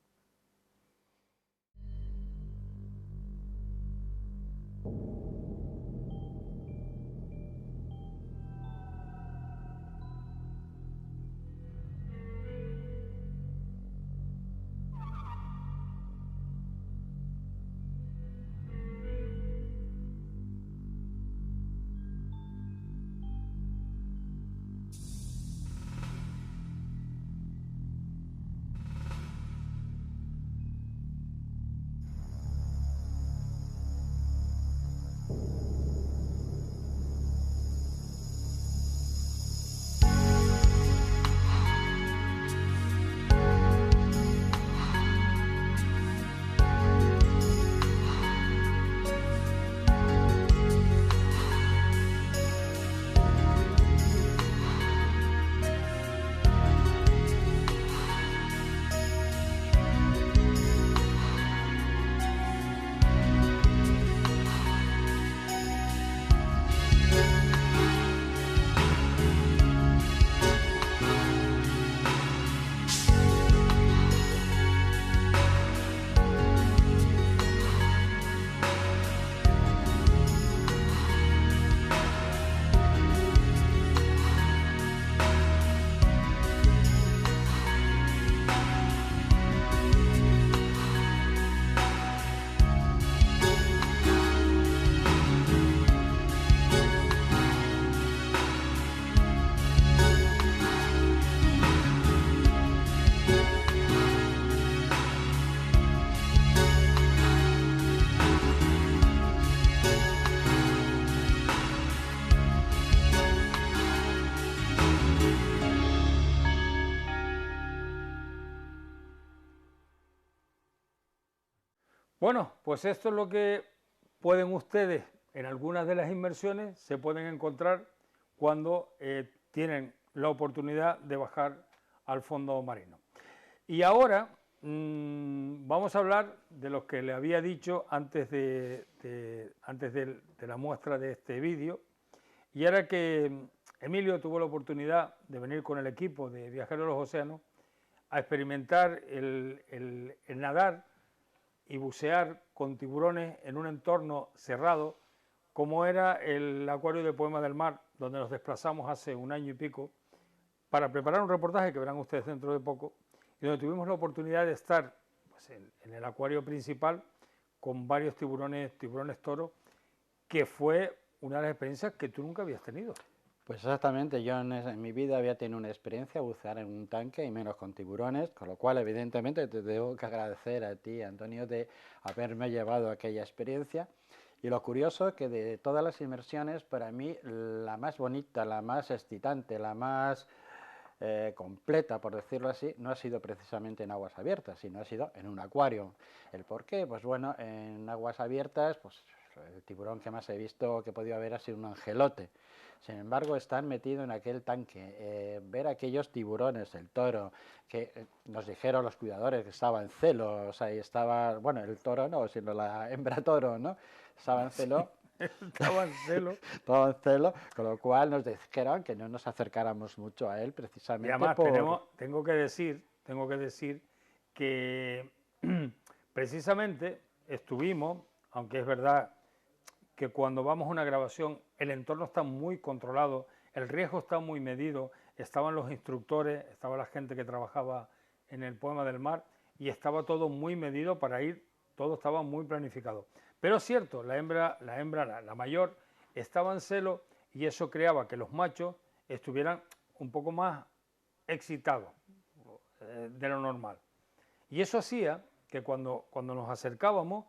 Bueno, pues esto es lo que pueden ustedes, en algunas de las inmersiones, se pueden encontrar cuando tienen la oportunidad de bajar al fondo marino. Y ahora vamos a hablar de lo que le había dicho antes de la muestra de este vídeo, y era que Emilio tuvo la oportunidad de venir con el equipo de Viajeros de los Océanos a experimentar el nadar y bucear con tiburones en un entorno cerrado, como era el acuario de Poema del Mar, donde nos desplazamos hace un año y pico, para preparar un reportaje que verán ustedes dentro de poco, y donde tuvimos la oportunidad de estar pues, en el acuario principal con varios tiburones toro, que fue una de las experiencias que tú nunca habías tenido. Pues exactamente, yo en mi vida había tenido una experiencia bucear en un tanque y menos con tiburones, con lo cual evidentemente te tengo que agradecer a ti, Antonio, de haberme llevado a aquella experiencia. Y lo curioso es que de todas las inmersiones, para mí la más bonita, la más excitante, la más completa, por decirlo así, no ha sido precisamente en aguas abiertas, sino ha sido en un acuario. ¿El por qué? Pues bueno, en aguas abiertas, pues el tiburón que más he visto que he podido ver ha sido un angelote. Sin embargo, estar metido en aquel tanque, ver aquellos tiburones, el toro, que nos dijeron los cuidadores que estaba en celo, o sea, y estaba, bueno, el toro no, sino la hembra toro, ¿no? Estaba en celo. Estaba en celo. Todo en celo, con lo cual nos dijeron que no nos acercáramos mucho a él Y precisamente además por... tengo que decir que precisamente estuvimos, aunque es verdad que cuando vamos a una grabación el entorno está muy controlado, el riesgo está muy medido, estaban los instructores, estaba la gente que trabajaba en el Poema del Mar y estaba todo muy medido para ir, todo estaba muy planificado. Pero es cierto, la mayor, estaba en celo y eso creaba que los machos estuvieran un poco más excitados de lo normal. Y eso hacía que cuando nos acercábamos,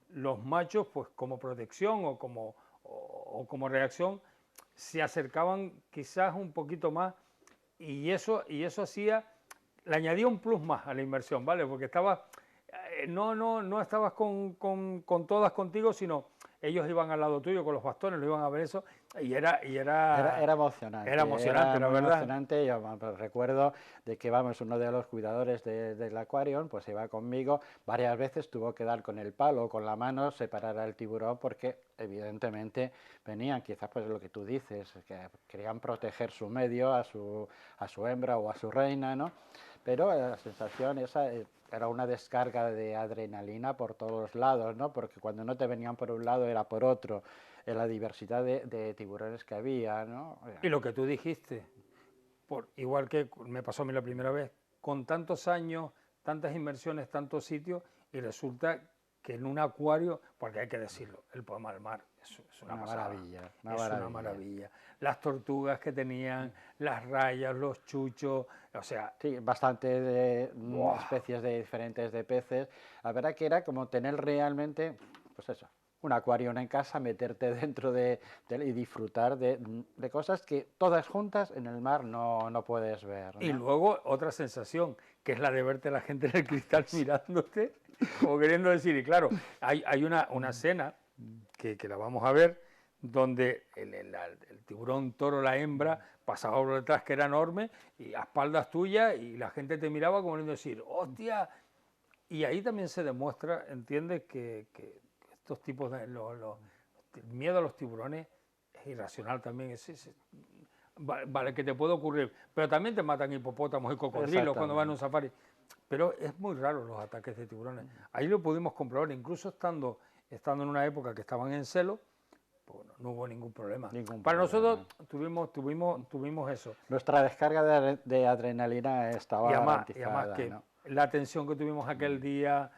los machos, pues como protección o como reacción, se acercaban quizás un poquito más y eso hacía, le añadía un plus más a la inmersión, ¿vale? Porque estaba, no estabas con todas contigo, sino ellos iban al lado tuyo con los bastones, lo iban a ver eso, Era emocionante, era emocionante, la muy verdad. emocionante. Yo recuerdo de que, vamos, uno de los cuidadores del acuario, pues iba conmigo, varias veces tuvo que dar con el palo o con la mano, separar al tiburón, porque evidentemente venían, quizás pues lo que tú dices, que querían proteger su medio, a su hembra o a su reina, ¿no? Pero la sensación esa era una descarga de adrenalina por todos los lados, ¿no? Porque cuando no te venían por un lado era por otro, en la diversidad de tiburones que había, ¿no? Y lo que tú dijiste, igual que me pasó a mí la primera vez, con tantos años, tantas inmersiones, tantos sitios, y resulta que en un acuario, porque hay que decirlo, el Poema del Mar es una pasada, maravilla, es una maravilla. Las tortugas que tenían, las rayas, los chuchos, o sea... Sí, bastante ¡buah! especies de diferentes de peces. La verdad que era como tener realmente, pues eso, un acuario en casa, meterte dentro de él y disfrutar de cosas que todas juntas en el mar no puedes ver, Y ¿no? luego otra sensación, que es la de verte a la gente en el cristal mirándote, como queriendo decir, y claro, hay una escena que la vamos a ver, donde el tiburón toro, la hembra, pasaba por detrás que era enorme, y a espaldas tuyas, y la gente te miraba como queriendo decir, ¡hostia! Y ahí también se demuestra, entiendes, que estos tipos de... el miedo a los tiburones es irracional también, vale, que te puede ocurrir, pero también te matan hipopótamos y cocodrilos cuando van a un Exactamente. safari. Pero es muy raro los ataques de tiburones. Ahí lo pudimos comprobar, incluso estando en una época que estaban en celo, pues no hubo ningún problema. Ningún Para nosotros problema. tuvimos eso. Nuestra descarga de adrenalina estaba Y además garantizada, que ¿no? la atención que tuvimos aquel día,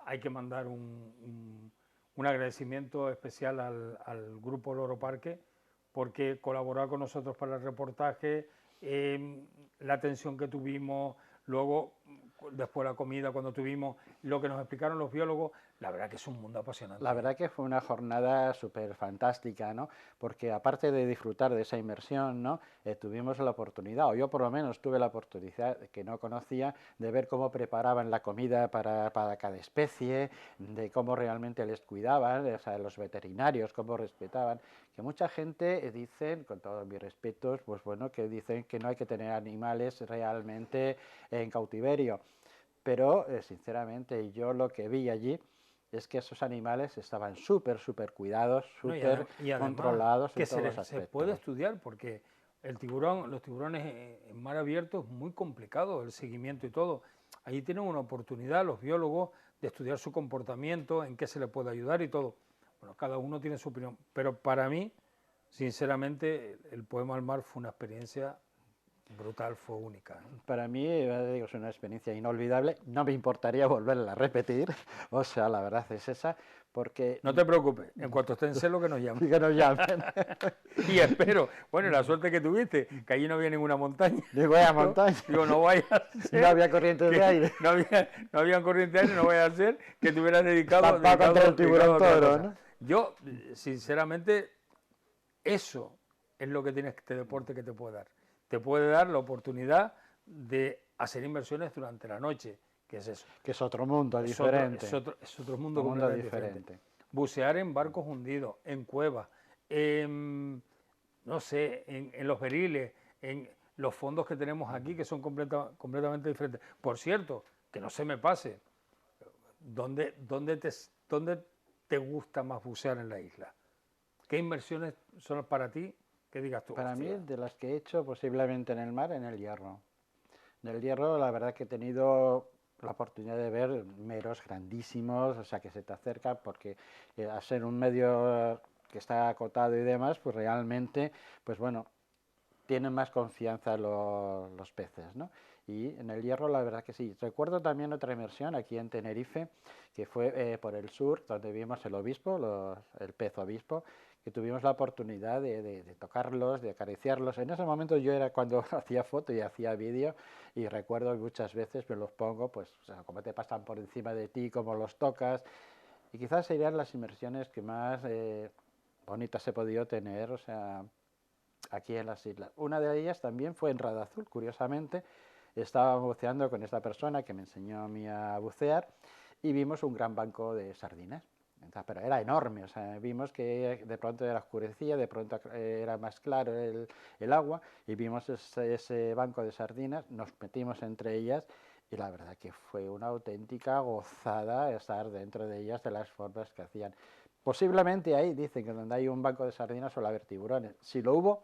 hay que mandar un agradecimiento especial al Grupo Loro Parque, porque colaboró con nosotros para el reportaje, la atención que tuvimos, luego después la comida cuando tuvimos, lo que nos explicaron los biólogos, la verdad que es un mundo apasionante. La verdad que fue una jornada súper fantástica, ¿no? Porque aparte de disfrutar de esa inmersión, ¿no? Tuvimos la oportunidad, o yo por lo menos tuve la oportunidad, que no conocía, de ver cómo preparaban la comida para cada especie, de cómo realmente les cuidaban, o sea, los veterinarios, cómo respetaban. Que mucha gente dicen, con todos mis respetos, pues bueno, que dicen que no hay que tener animales realmente en cautiverio. Pero, sinceramente, yo lo que vi allí es que esos animales estaban súper cuidados, No, súper y además controlados que en todos los se puede aspectos. estudiar porque el tiburón, los tiburones en mar abierto es muy complicado el seguimiento y todo. Ahí tienen una oportunidad los biólogos de estudiar su comportamiento, en qué se le puede ayudar y todo. Bueno, cada uno tiene su opinión, pero para mí, sinceramente, el poema al mar fue una experiencia brutal, fue única, ¿eh? Para mí, digo, es una experiencia inolvidable. No me importaría volverla a repetir. O sea, la verdad es esa, porque No te preocupes, en cuanto esté en celo que nos llamen. sí que nos llamen. Y espero, bueno, la suerte que tuviste, que allí no había ninguna montaña. Digo, a montaña. Digo, no vaya a ser No había corrientes de aire. no había corriente de aire, no vaya a ser que te hubieras Estampado contra el tiburón dedicado a otra toro, cosa. ¿no? Yo, sinceramente, eso es lo que tiene este deporte que te puede dar. Te puede dar la oportunidad de hacer inversiones durante la noche, que es eso. Que es otro mundo Es diferente. es otro mundo Un mundo completamente diferente. diferente. Bucear en barcos hundidos, en cuevas, no sé, en los beriles, en los fondos que tenemos aquí, que son completamente diferentes. Por cierto, que no se me pase, ¿dónde te gusta más bucear en la isla? ¿Qué inversiones son para ti que digas tú? Para mí, hostia, de las que he hecho posiblemente en el mar, en el Hierro. En el Hierro, la verdad que he tenido la oportunidad de ver meros grandísimos, o sea, que se te acercan, porque al ser un medio que está acotado y demás, pues realmente, pues bueno, tienen más confianza los peces, ¿no? Y en el Hierro la verdad que sí. Recuerdo también otra inmersión aquí en Tenerife, que fue por el sur, donde vimos el obispo, el pez obispo, que tuvimos la oportunidad de tocarlos, de acariciarlos. En ese momento yo era cuando hacía foto y hacía vídeo, y recuerdo que muchas veces me los pongo, pues, o sea, cómo te pasan por encima de ti, cómo los tocas, y quizás serían las inmersiones que más bonitas he podido tener, o sea, aquí en las islas. Una de ellas también fue en Radazul, curiosamente. Estaba buceando con esta persona que me enseñó a mí a bucear y vimos un gran banco de sardinas. Pero era enorme, o sea, vimos que de pronto era oscurecía, de pronto era más claro el agua y vimos ese banco de sardinas, nos metimos entre ellas y la verdad que fue una auténtica gozada estar dentro de ellas, de las formas que hacían. Posiblemente ahí dicen que donde hay un banco de sardinas suele haber tiburones. Si lo hubo,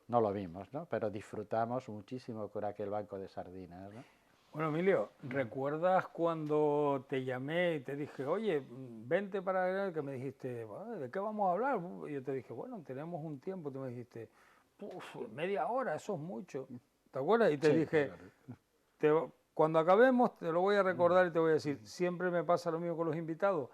no lo vimos, ¿no? Pero disfrutamos muchísimo con aquel banco de sardinas, ¿no? bueno, Emilio, ¿recuerdas cuando te llamé y te dije, oye, vente para acá, que me dijiste, "Bueno, ¿de qué vamos a hablar?" Y yo te dije, bueno, tenemos un tiempo, tú me dijiste, media hora, eso es mucho. ¿Te acuerdas? Y te Sí, dije, claro. cuando acabemos te lo voy a recordar y te voy a decir, siempre me pasa lo mismo con los invitados.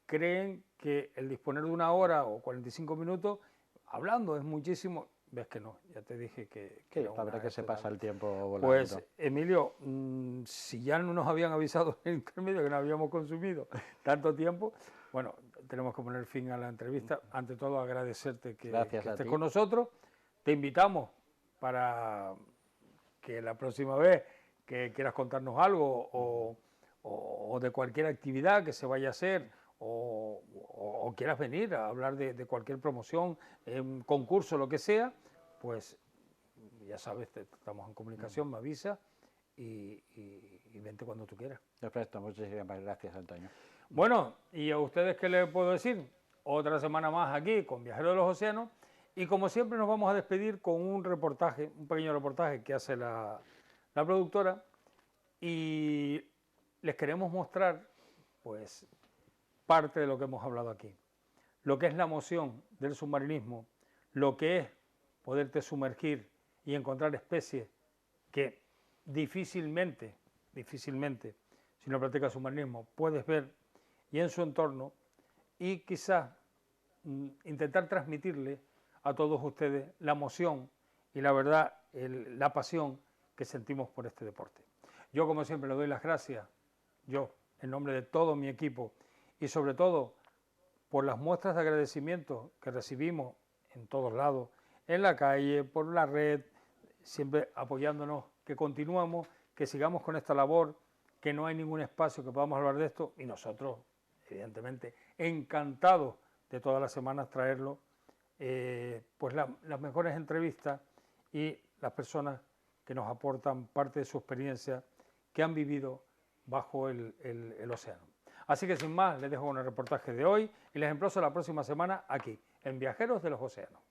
Creen que el disponer de una hora o 45 minutos hablando es muchísimo. Ves que no, ya te dije que Sí, era la verdad que se pasa el tiempo volando. pues, Emilio, si ya no nos habían avisado en el intermedio que no habíamos consumido tanto tiempo, bueno, tenemos que poner fin a la entrevista. Ante todo, agradecerte que Gracias a estés ti. con nosotros. Te invitamos para que la próxima vez que quieras contarnos algo o de cualquier actividad que se vaya a hacer o quieras venir a hablar de cualquier promoción, concurso, lo que sea, pues ya sabes, estamos en comunicación, me avisa y vente cuando tú quieras. Perfecto, muchísimas gracias, Antonio. Bueno, y a ustedes, ¿qué les puedo decir? Otra semana más aquí con Viajeros de los Océanos y como siempre nos vamos a despedir con un reportaje, un pequeño reportaje que hace la productora y les queremos mostrar pues parte de lo que hemos hablado aquí. Lo que es la emoción del submarinismo, lo que es poderte sumergir y encontrar especies que difícilmente, si no practicas submarinismo, puedes ver y en su entorno y quizás intentar transmitirle a todos ustedes la emoción y la verdad, la pasión que sentimos por este deporte. Yo, como siempre, le doy las gracias, yo, en nombre de todo mi equipo y sobre todo por las muestras de agradecimiento que recibimos en todos lados, en la calle, por la red, siempre apoyándonos, que continuamos, que sigamos con esta labor, que no hay ningún espacio que podamos hablar de esto, y nosotros, evidentemente, encantados de todas las semanas traerlo, pues las mejores entrevistas y las personas que nos aportan parte de su experiencia que han vivido bajo el océano. Así que sin más, les dejo con el reportaje de hoy y les emplazo la próxima semana aquí, en Viajeros de los Océanos.